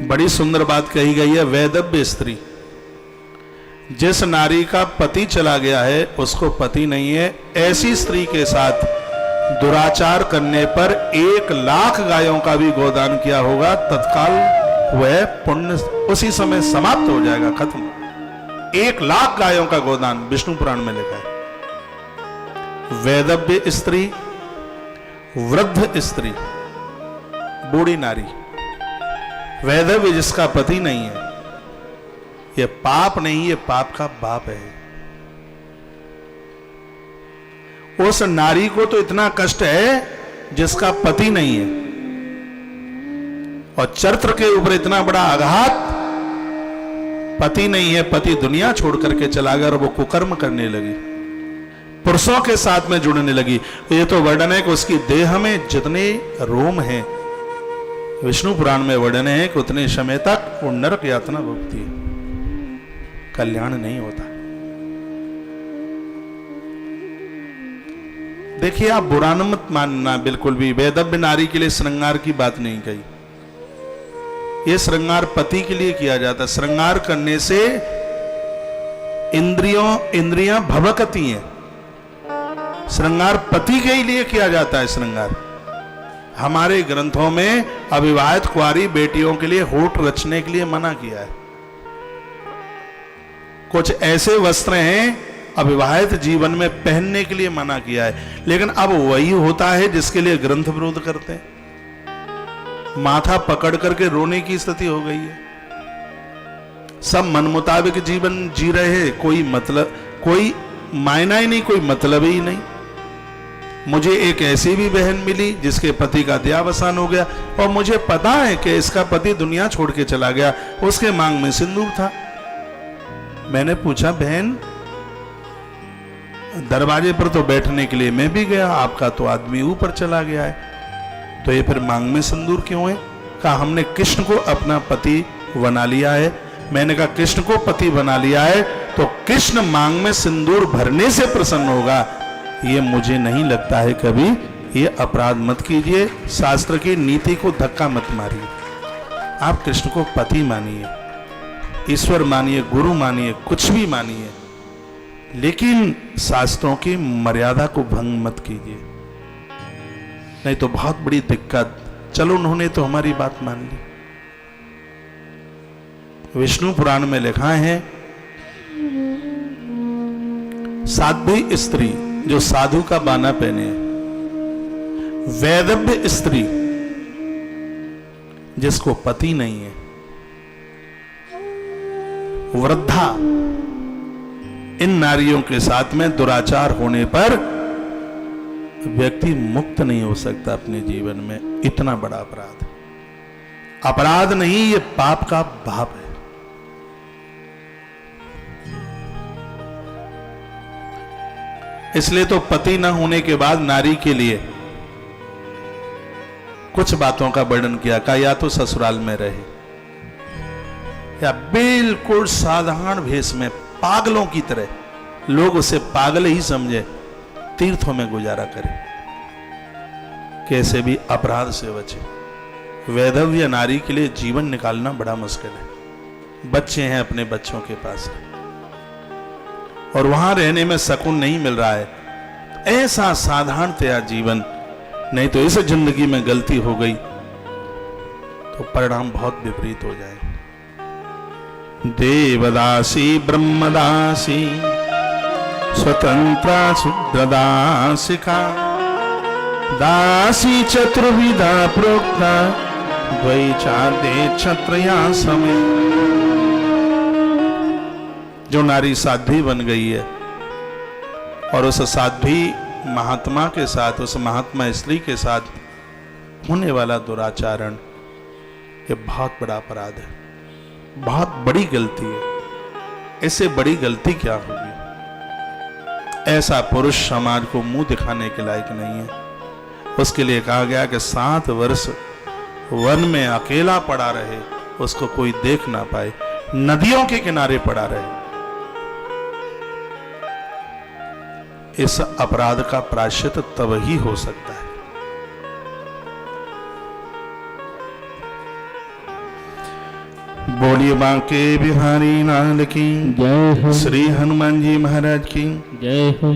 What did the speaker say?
बड़ी सुंदर बात कही गई है, वैदव्य स्त्री। जिस नारी का पति चला गया है उसको पति नहीं है, ऐसी स्त्री के साथ दुराचार करने पर 1,00,000 गायों का भी गोदान किया होगा, तत्काल वह पुण्य उसी समय समाप्त हो जाएगा, खत्म। 1,00,000 गायों का गोदान विष्णु पुराण में लिखा है। वैदव्य स्त्री, वृद्ध स्त्री, बूढ़ी नारी, वैदव्य जिसका पति नहीं है, यह पाप नहीं, यह पाप का बाप है। उस नारी को तो इतना कष्ट है जिसका पति नहीं है, और चरित्र के ऊपर इतना बड़ा आघात, पति नहीं है, पति दुनिया छोड़ करके चला गया और वो कुकर्म करने लगी, पुरुषों के साथ में जुड़ने लगी। ये तो वर्णन है कि उसकी देह में जितने रोम हैं, विष्णु पुराण में वर्णन है कि उतने समय तक वो नरक यातना भोगती है, कल्याण नहीं होता। देखिए, आप बुरा न मत मानना बिल्कुल भी, वैदव्य नारी के लिए श्रृंगार की बात नहीं कही। यह श्रृंगार पति के लिए किया जाता है। श्रृंगार करने से इंद्रियां भवकती हैं। श्रृंगार पति के ही लिए किया जाता है। श्रृंगार हमारे ग्रंथों में अविवाहित कुंवारी बेटियों के लिए होठ रचने के लिए मना किया है। कुछ ऐसे वस्त्र हैं अविवाहित जीवन में पहनने के लिए मना किया है, लेकिन अब वही होता है जिसके लिए ग्रंथ विरोध करते हैं। माथा पकड़ करके रोने की स्थिति हो गई है। सब मन मुताबिक जीवन जी रहे हैं, कोई मतलब, कोई मायना ही नहीं, कोई मतलब ही नहीं। मुझे एक ऐसी भी बहन मिली जिसके पति का देहावसान हो गया, और मुझे पता है कि इसका पति दुनिया छोड़ के चला गया, उसके मांग में सिंदूर था। मैंने पूछा, बहन दरवाजे पर तो बैठने के लिए मैं भी गया, आपका तो आदमी ऊपर चला गया है, तो ये फिर मांग में सिंदूर क्यों है? कहा, हमने कृष्ण को अपना पति बना लिया है। मैंने कहा, कृष्ण को पति बना लिया है तो कृष्ण मांग में सिंदूर भरने से प्रसन्न होगा, ये मुझे नहीं लगता है कभी। ये अपराध मत कीजिए, शास्त्र की नीति को धक्का मत मारिए। आप कृष्ण को पति मानिए, ईश्वर मानिए, गुरु मानिए, कुछ भी मानिए, लेकिन शास्त्रों की मर्यादा को भंग मत कीजिए, नहीं तो बहुत बड़ी दिक्कत। चलो, उन्होंने तो हमारी बात मान ली। विष्णु पुराण में लिखा है, साध्वी स्त्री जो साधु का बाना पहने, वैदव्य स्त्री जिसको पति नहीं है, वृद्धा, इन नारियों के साथ में दुराचार होने पर व्यक्ति मुक्त नहीं हो सकता अपने जीवन में। इतना बड़ा अपराध, अपराध नहीं, ये पाप का भाव है। इसलिए तो पति न होने के बाद नारी के लिए कुछ बातों का वर्णन किया, कहा या तो ससुराल में रहे, या बिल्कुल साधारण भेष में पागलों की तरह, लोग उसे पागल ही समझे, तीर्थों में गुजारा करे, कैसे भी अपराध से बचे। वैधव्य नारी के लिए जीवन निकालना बड़ा मुश्किल है। बच्चे हैं अपने बच्चों के पास और वहां रहने में सुकून नहीं मिल रहा है, ऐसा साधारणतया जीवन, नहीं तो इस जिंदगी में गलती हो गई तो परिणाम बहुत विपरीत हो जाए। देवदासी ब्रह्मदासी स्वतंत्रा शूद्रदासिका दासी चतुर्विधा प्रोक्ता द्वैचादे क्षत्रिया समेत। जो नारी साध्वी बन गई है और उस साध्वी महात्मा के साथ, उस महात्मा स्त्री के साथ होने वाला दुराचरण, ये बहुत बड़ा अपराध है, बहुत बड़ी गलती है। इससे बड़ी गलती क्या होगी? ऐसा पुरुष समाज को मुंह दिखाने के लायक नहीं है। उसके लिए कहा गया कि 7 वर्ष वन में अकेला पड़ा रहे, उसको कोई देख ना पाए, नदियों के किनारे पड़ा रहे। इस अपराध का प्रायश्चित तब ही हो सकता है। बोलिए बांके बिहारी लाल की जय हो। श्री हनुमान जी महाराज की जय हो।